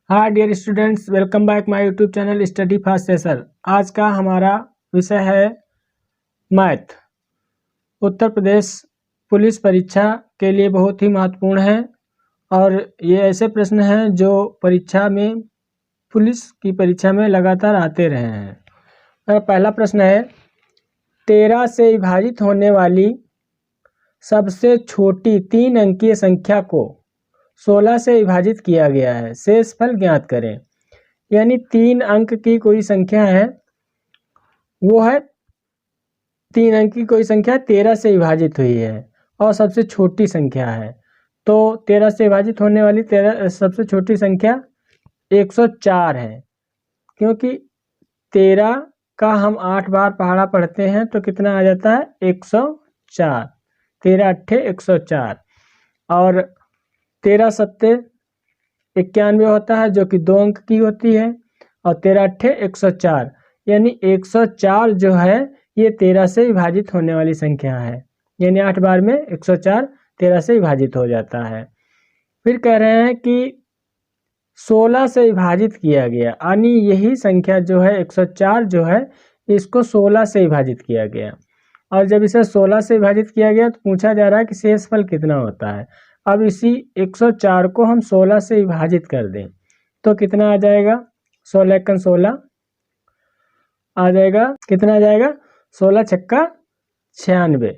Hi dear students, welcome back my YouTube channel study fast session. आज का हमारा विषय है मैथ। उत्तर प्रदेश पुलिस परीक्षा के लिए बहुत ही महत्वपूर्ण है और ये ऐसे प्रश्न हैं जो परीक्षा में पुलिस की परीक्षा में लगातार आते रहे हैं। पहला प्रश्न है, 13 से विभाजित होने वाली सबसे छोटी 3 अंकीय संख्या को 16 से विभाजित किया गया है, शेषफल ज्ञात करें। यानी 3 अंक की कोई संख्या है, वो है 3 अंक की कोई संख्या 13 से विभाजित हुई है और सबसे छोटी संख्या है। तो 13 से विभाजित होने वाली सबसे छोटी संख्या 104 है, क्योंकि 13 का हम 8 बार पहाड़ा पढ़ते हैं तो कितना आ जाता है 104। 13 अट्ठे 104 और 13 सत्ते 91 होता है, जो कि 2 अंक की होती है, और 13 अट्ठे 104 यानी 104 जो है ये 13 से विभाजित होने वाली संख्या है। यानी 8 बार में 104 13 से विभाजित हो जाता है। फिर कह रहे हैं कि 16 से विभाजित किया गया, यानी यही संख्या जो है 104 जो है इसको 16 से विभाजित किया गया, और जब इसे 16 से विभाजित किया गया तो पूछा जा रहा है कि शेषफल कितना होता है। अब इसी 104 को हम 16 से विभाजित कर दें तो कितना आ जाएगा, 16 एकम 16 आ जाएगा। कितना आ जाएगा, 16 छक्का 96,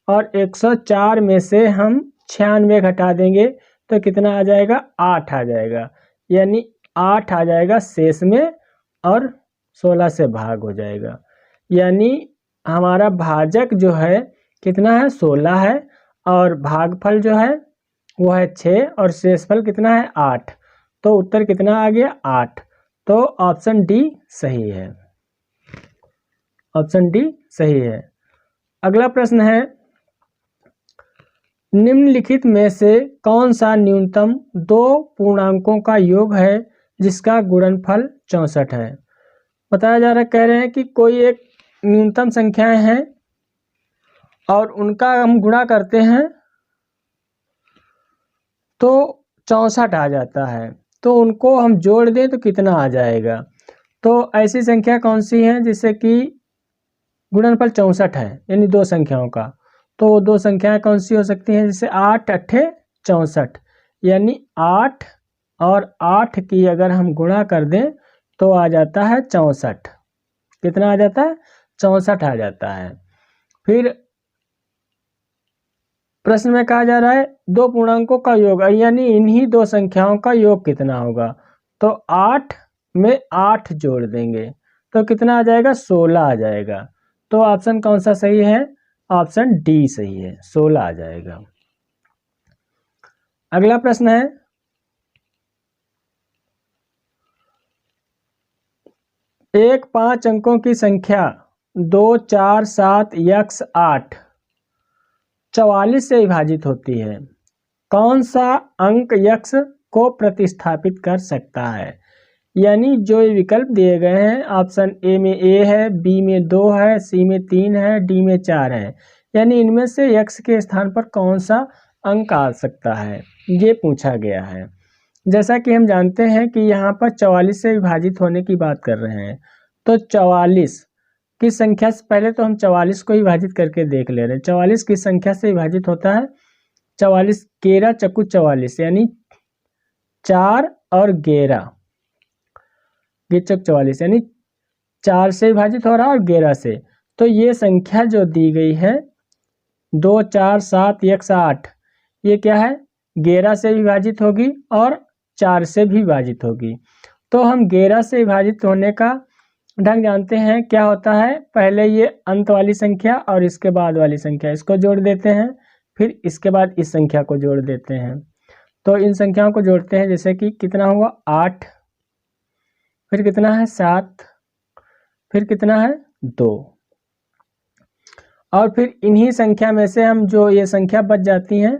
और 104 में से हम 96 घटा देंगे तो कितना आ जाएगा, 8 आ जाएगा। यानी 8 आ जाएगा शेष में और 16 से भाग हो जाएगा। यानी हमारा भाजक जो है कितना है, 16 है, और भागफल जो है वो है 6 और शेषफल कितना है 8। तो उत्तर कितना आ गया, 8। तो ऑप्शन डी सही है, ऑप्शन डी सही है। अगला प्रश्न है, निम्नलिखित में से कौन सा न्यूनतम 2 पूर्णांकों का योग है जिसका गुणनफल 64 है। बताया जा रहा है, कह रहे हैं कि कोई एक न्यूनतम संख्याएं हैं और उनका हम गुणा करते हैं तो 64 आ जाता है, तो उनको हम जोड़ दें तो कितना आ जाएगा। तो ऐसी संख्या कौन सी है जिससे कि गुणनफल 64 है, यानी 2 संख्याओं का। तो 2 संख्याएं कौन सी हो सकती हैं, जैसे 8 अट्ठे 64, यानी 8 और 8 की अगर हम गुणा कर दें तो आ जाता है 64। कितना आ जाता है, 64 आ जाता है। फिर प्रश्न में कहा जा रहा है 2 पूर्णांकों का योग, यानी इन्हीं 2 संख्याओं का योग कितना होगा। तो 8 में 8 जोड़ देंगे तो कितना आ जाएगा, 16 आ जाएगा। तो ऑप्शन कौन सा सही है, ऑप्शन डी सही है, 16 आ जाएगा। अगला प्रश्न है, एक 5 अंकों की संख्या 2 4 7 x 8 44 से विभाजित होती है, कौन सा अंक x को प्रतिस्थापित कर सकता है। यानी जो विकल्प दिए गए हैं, ऑप्शन ए में a है, बी में 2 है, सी में 3 है, डी में 4 है, यानी इनमें से x के स्थान पर कौन सा अंक आ सकता है, ये पूछा गया है। जैसा कि हम जानते हैं कि यहाँ पर 44 से विभाजित होने की बात कर रहे हैं, तो 44 की संख्या से पहले तो हम 44 को विभाजित करके देख ले रहे हैं। 44 की संख्या से विभाजित होता है 44, 11 चक्कू 44, यानी 4 और 11 चक 44, यानी 4 से विभाजित हो रहा है और 11 से। तो ये संख्या जो दी गई है 2 4 7 x 8, ये क्या है, 11 से विभाजित होगी और 4 से भी विभाजित होगी। तो हम 11 से विभाजित होने का ढंग जानते हैं, क्या होता है, पहले ये अंत वाली संख्या और इसके बाद वाली संख्या इसको जोड़ देते हैं, फिर इसके बाद इस संख्या को जोड़ देते हैं। तो इन संख्याओं को जोड़ते हैं, जैसे कि कितना हुआ 8, फिर कितना है 7, फिर कितना है 2, और फिर इन्हीं संख्या में से हम जो ये संख्या बच जाती हैं,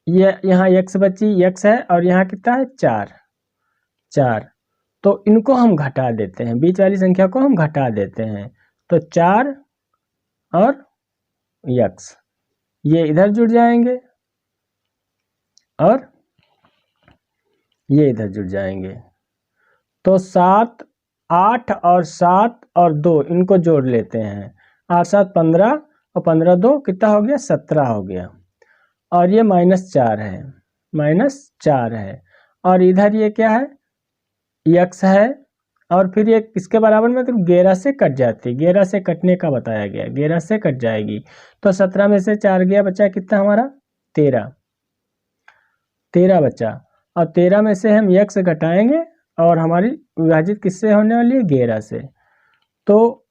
ये यहाँ x बची, x है, और यहाँ कितना है 4, तो इनको हम घटा देते हैं, बीच वाली संख्या को हम घटा देते हैं। तो 4 और x ये इधर जुड़ जाएंगे और ये इधर जुड़ जाएंगे। तो 7, 8 और 7 और 2 इनको जोड़ लेते हैं। 8 7 15 और 15 2 कितना हो गया? 17 हो गया। और ये -4 है, -4 है। और इधर ये क्या है? x है। और फिर ये किसके बराबर में? तो 11 से कट जाती है, 11 से कटने का बताया गया, 11 से कट जाएगी। तो 17 में से 4 गया, बचा कितना हमारा? 13 बचा। और 13 में से हम x घटाएंगे और हमारी विभाजित किससे होने वाली है? 11 से। तो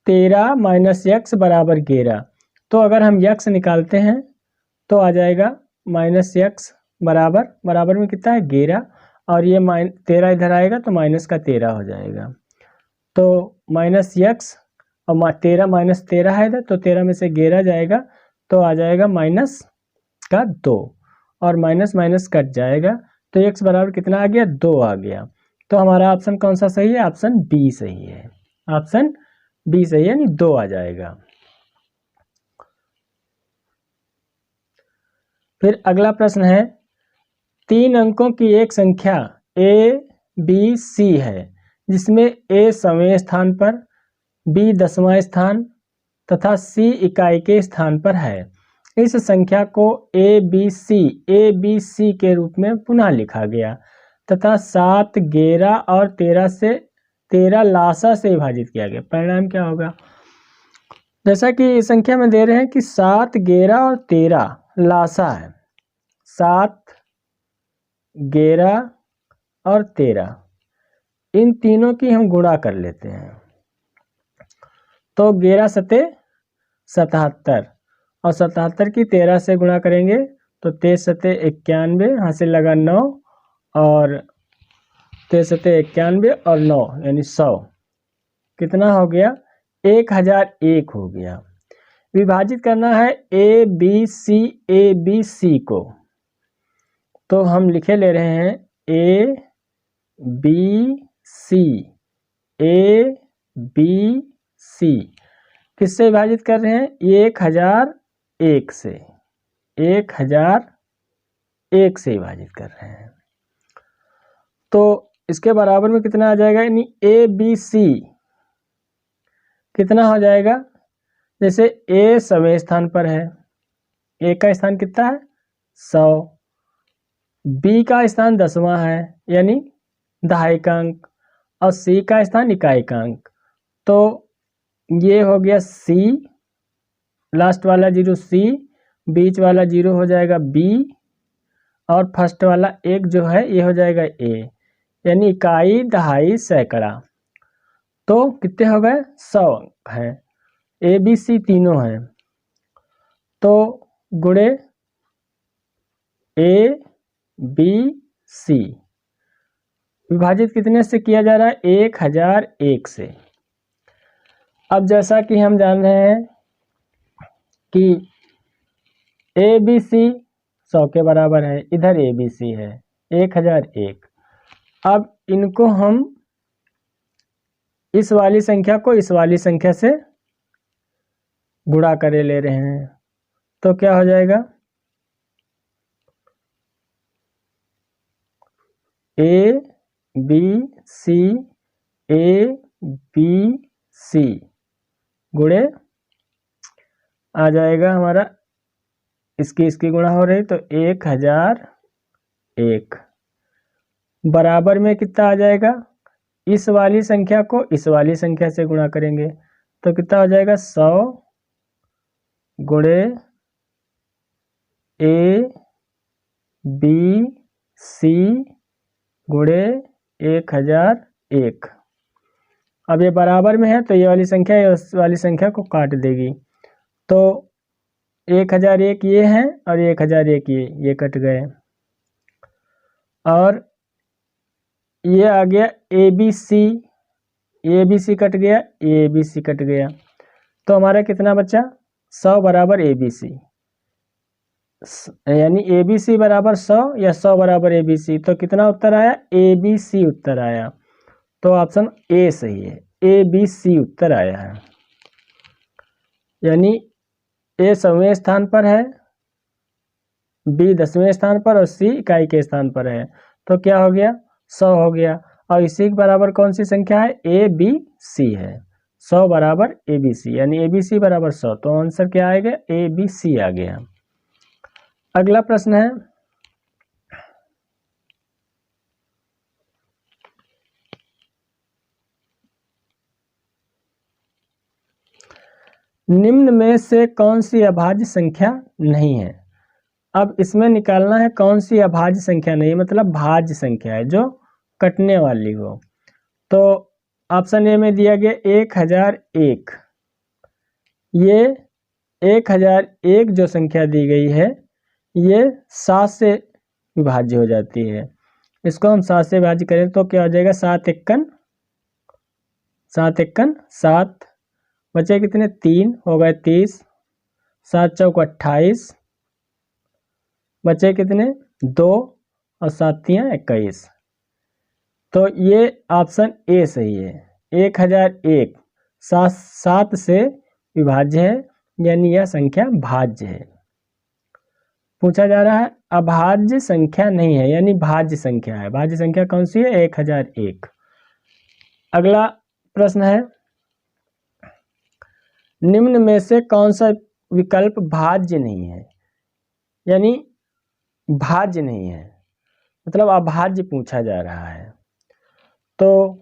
13 माइनस x बराबर 11। तो अगर हम x निकालते हैं तो आ जाएगा -x बराबर में कितना है? 11। और ये 13 इधर आएगा तो माइनस का 13 हो जाएगा। तो -x और 13 माइनस 13 है इधर, तो 13 में से 11 जाएगा तो आ जाएगा माइनस का 2। और माइनस माइनस कट जाएगा तो x बराबर कितना आ गया? 2 आ गया। तो हमारा ऑप्शन कौन सा सही है? ऑप्शन बी सही है। ऑप्शन बी सही है, यानी 2 आ जाएगा। फिर अगला प्रश्न है, 3 अंकों की एक संख्या a b c है जिसमें a 1वें स्थान पर, b 10वां स्थान तथा c इकाई के स्थान पर है। इस संख्या को a b c के रूप में पुनः लिखा गया तथा 7, 11 और 13 लासा से विभाजित किया गया। परिणाम क्या होगा? जैसा कि इस संख्या में दे रहे हैं कि 7, 11 और 13 लासा है। 7, 11 और 13 इन तीनों की हम गुणा कर लेते हैं। तो 11 सते 77 और 77 की 13 से गुणा करेंगे तो 23 सते 91, यहाँ से लगा 9 और 23 सते 91 और 9 यानी 100। कितना हो गया? 1001 हो गया। विभाजित करना है ए बी सी को, तो हम लिखे ले रहे हैं ए बी सी किससे विभाजित कर रहे हैं? 1001 से, 1001 से विभाजित कर रहे हैं। तो इसके बराबर में कितना आ जाएगा? यानी ए बी सी कितना हो जाएगा? जैसे a 100वें स्थान पर है, a का स्थान कितना है? 100। b का स्थान 10वां है यानी दहाई का अंक, और c का स्थान इकाई का अंक। तो ये हो गया c, लास्ट वाला 0 c, बीच वाला 0 हो जाएगा b, और फर्स्ट वाला 1 जो है ये हो जाएगा a, यानी इकाई, दहाई, सैकड़ा। तो कितने हो गए? 100 अंक हैं। ए बी सी तीनों हैं, तो गुणे ए बी सी विभाजित कितने से किया जा रहा है? 1001 से। अब जैसा कि हम जान रहे हैं कि ए बी सी 100 के बराबर है, इधर ए बी सी है 1001। अब इनको हम इस वाली संख्या को इस वाली संख्या से गुणा करे ले रहे हैं, तो क्या हो जाएगा? ए बी सी गुणे आ जाएगा हमारा, इसकी गुणा हो रही तो 1001 बराबर में कितना आ जाएगा? इस वाली संख्या को इस वाली संख्या से गुणा करेंगे तो कितना हो जाएगा? 100 गुणे ए बी सी गुणे 1001। अब ये बराबर में है तो ये वाली संख्या इस वाली संख्या को काट देगी, तो 1001 ये है और 1001 ये कट गए, और ये आ गया ए बी सी कट गया, ए बी सी कट गया। तो हमारा कितना बचा? 100 बराबर ए बी सी, यानी ए बी सी बराबर 100 या 100 बराबर ए बी सी। तो कितना उत्तर आया? ए बी सी उत्तर आया। तो ऑप्शन ए सही है, ए बी सी उत्तर आया है। यानी ए 100वें स्थान पर है, बी 10वें स्थान पर और सी इकाई के स्थान पर है। तो क्या हो गया? 100 हो गया। और इसी के बराबर कौन सी संख्या है, ए बी सी है। 100 बराबर ए बी सी, यानी ए बी सी बराबर 100, तो आंसर क्या आएगा, ए बी सी आ गया। अगला प्रश्न है, निम्न में से कौन सी अभाज्य संख्या नहीं है। अब इसमें निकालना है कौन सी अभाज्य संख्या नहीं, मतलब भाज्य संख्या है जो कटने वाली हो। तो ऑप्शन ए में दिया गया 1001, ये 1001 जो संख्या दी गई है ये 7 से विभाज्य हो जाती है। इसको हम 7 से विभाज्य करें तो क्या हो जाएगा, 7 एकन 7, बचे कितने, 3 हो गए 30, 7 चौक 28, बचे कितने 2 और 7 21। तो ये ऑप्शन ए सही है, 1001 7 से विभाज्य है, यानी यह संख्या भाज्य है। पूछा जा रहा है अभाज्य संख्या नहीं है, यानी भाज्य संख्या है। भाज्य संख्या कौन सी है, 1001। अगला प्रश्न है, निम्न में से कौन सा विकल्प भाज्य नहीं है, यानी भाज्य नहीं है, मतलब अभाज्य पूछा जा रहा है। तो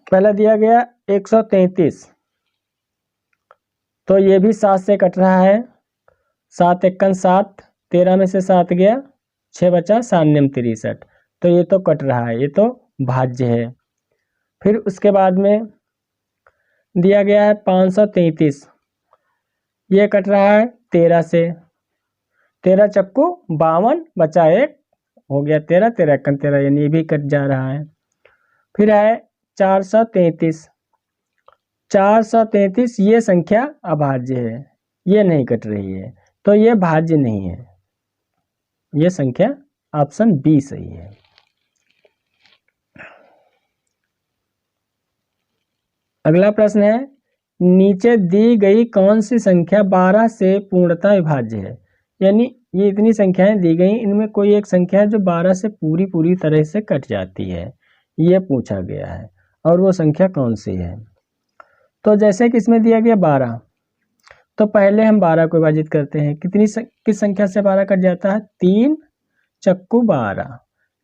पहला दिया गया 133, तो ये भी 7 से कट रहा है, 7 एकन 7, 13 में से 7 गया, 6 बचा, 7 नियम 63, तो ये तो कट रहा है, ये तो भाज्य है। फिर उसके बाद में दिया गया है 533, ये कट रहा है 13 से, 13 चक्कू 52, बचा 1, हो गया 13, 13 एकन 13, यानी ये भी कट जा रहा है। फिर है 433, ये संख्या अभाज्य है, ये नहीं कट रही है, तो ये भाज्य नहीं है, ये संख्या ऑप्शन बी सही है। अगला प्रश्न है, नीचे दी गई कौन सी संख्या 12 से पूर्णतः विभाज्य है, यानी ये इतनी संख्याएं दी गई, इनमें कोई एक संख्या है जो 12 से पूरी तरह से कट जाती है, ये पूछा गया है, और वो संख्या कौन सी है। तो जैसे कि इसमें दिया गया 12, तो पहले हम 12 को विभाजित करते हैं, किस संख्या से 12 कट जाता है, 3 चक्कू 12,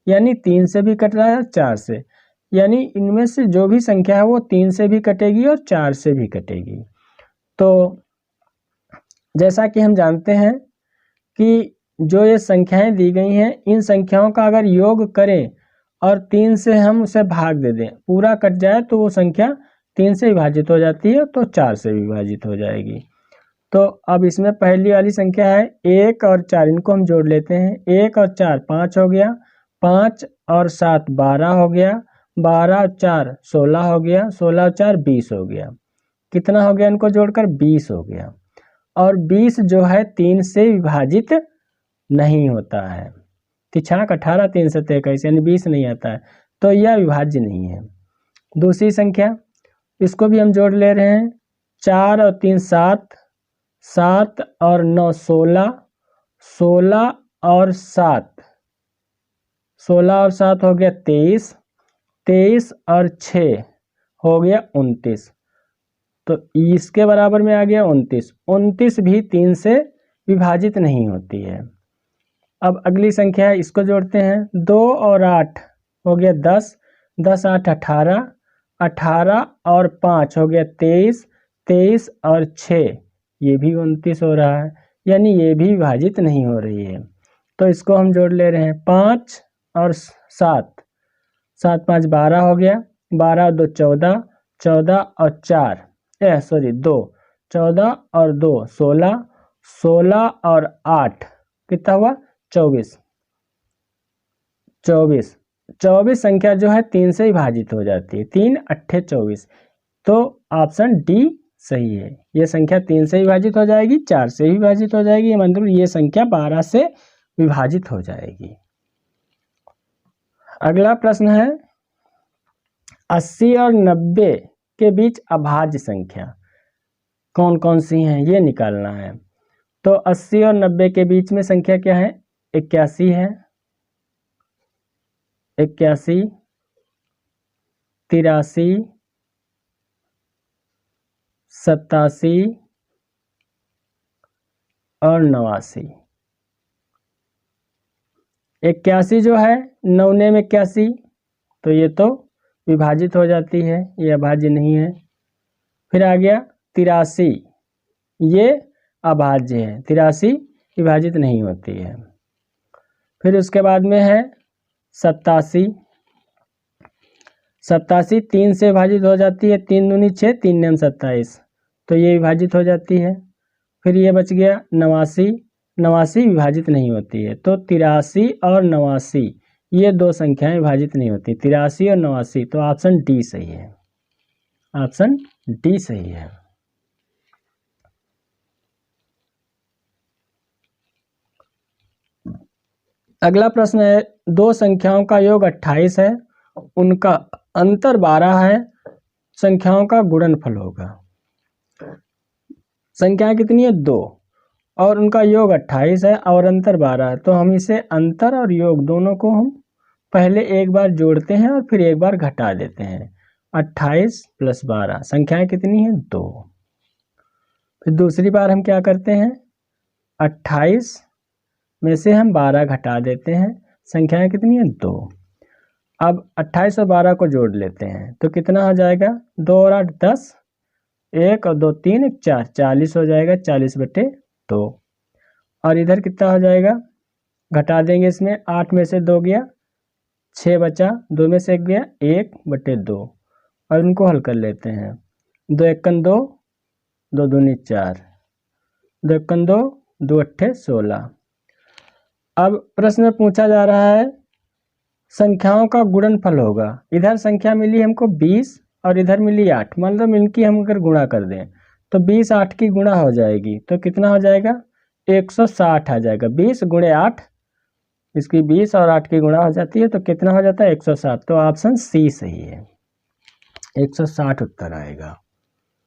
यानी 3 से भी कट रहा है और 4 से, यानी इनमें से जो भी संख्या है वो 3 से भी कटेगी और 4 से भी कटेगी। तो जैसा कि हम जानते हैं कि जो ये संख्याएं दी गई हैं, इन संख्याओं का अगर योग करें और 3 से हम उसे भाग दे दें, पूरा कट जाए, तो वो संख्या 3 से विभाजित हो जाती है, तो 4 से विभाजित हो जाएगी। तो अब इसमें पहली वाली संख्या है 1 और 4, इनको हम जोड़ लेते हैं, 1 और 4 5 हो गया, 5 और 7 12 हो गया, 12 और 4 16 हो गया, 16 और 4 20 हो गया। कितना हो गया, इनको जोड़कर 20 हो गया। और 20 जो है 3 से विभाजित नहीं होता है, तिछाक 18 3 से 23, यानी 20 नहीं आता है, तो यह विभाज्य नहीं है। दूसरी संख्या, इसको भी हम जोड़ ले रहे हैं, 4 और 3 7, 7 और 9 16, 16 और 7, 16 और 7 हो गया 23, 23 और 6 हो गया 29, तो इसके बराबर में आ गया 29, 29 भी 3 से विभाजित नहीं होती है। अब अगली संख्या है, इसको जोड़ते हैं, 2 और 8 हो गया 10, 10 8 18, 18 और 5 हो गया 23, 23 और 6 ये भी 29 हो रहा है, यानी ये भी विभाजित नहीं हो रही है। तो इसको हम जोड़ ले रहे हैं, 5 और 7, 7 5 12 हो गया, 12 और 2 14, 14 और 4 2, 14 और 2 16, 16 और 8 कितना हुआ 24, 24 संख्या जो है 3 से विभाजित हो जाती है, 3 8 24, तो ऑप्शन डी सही है। ये संख्या 3 से विभाजित हो जाएगी, 4 से विभाजित हो जाएगी, मतलब ये संख्या 12 से विभाजित हो जाएगी। अगला प्रश्न है, 80 और 90 के बीच अभाज्य संख्या कौन कौन सी हैं, ये निकालना है। तो 80 और 90 के बीच में संख्या क्या है, 81 है, 81, 83, 87 और 89। 81 जो है 9 में 81, तो ये तो विभाजित हो जाती है, ये अभाज्य नहीं है। फिर आ गया 83, ये अभाज्य है, 83 विभाजित नहीं होती है। फिर उसके बाद में है 87, 87 3 से विभाजित हो जाती है, 3 दूनी 6, 3 9 27, तो ये विभाजित हो जाती है। फिर ये बच गया 89, 89 विभाजित नहीं होती है, तो 83 और 89 ये दो संख्याएं विभाजित नहीं होती, 83 और 89, तो ऑप्शन डी सही है, ऑप्शन डी सही है। अगला प्रश्न है, दो संख्याओं का योग 28 है, उनका अंतर 12 है, संख्याओं का गुणनफल होगा। संख्या कितनी है? 2, और उनका योग 28 है और अंतर 12 है, तो हम इसे अंतर और योग दोनों को हम पहले एक बार जोड़ते हैं और फिर एक बार घटा देते हैं। 28 + 12 संख्याएं कितनी है? 2। फिर दूसरी बार हम क्या करते हैं, 28 में से हम 12 घटा देते हैं, संख्याएं कितनी है? 2। अब 28 और 12 को जोड़ लेते हैं, तो कितना हो जाएगा? 2 और 8 10, 1 और 2 3 1 4, 40 हो जाएगा, 40/2। और इधर कितना हो जाएगा? घटा देंगे इसमें, 8 में से 2 गया, 6 बचा, 2 में से 1 गया, 1/2, और इनको हल कर लेते हैं। 2 1 2, 2 दूनी 4, 2 1 2, 2 8 16। अब प्रश्न में पूछा जा रहा है संख्याओं का गुणनफल होगा। इधर संख्या मिली हमको 20 और इधर मिली 8, मतलब इनकी हम अगर गुणा कर दें तो 20 8 की गुणा हो जाएगी, तो कितना हो जाएगा? 160 आ जाएगा। 20 × 8, इसकी 20 और 8 की गुणा हो जाती है, तो कितना हो जाता है? 160। तो ऑप्शन सी सही है, 160 उत्तर आएगा।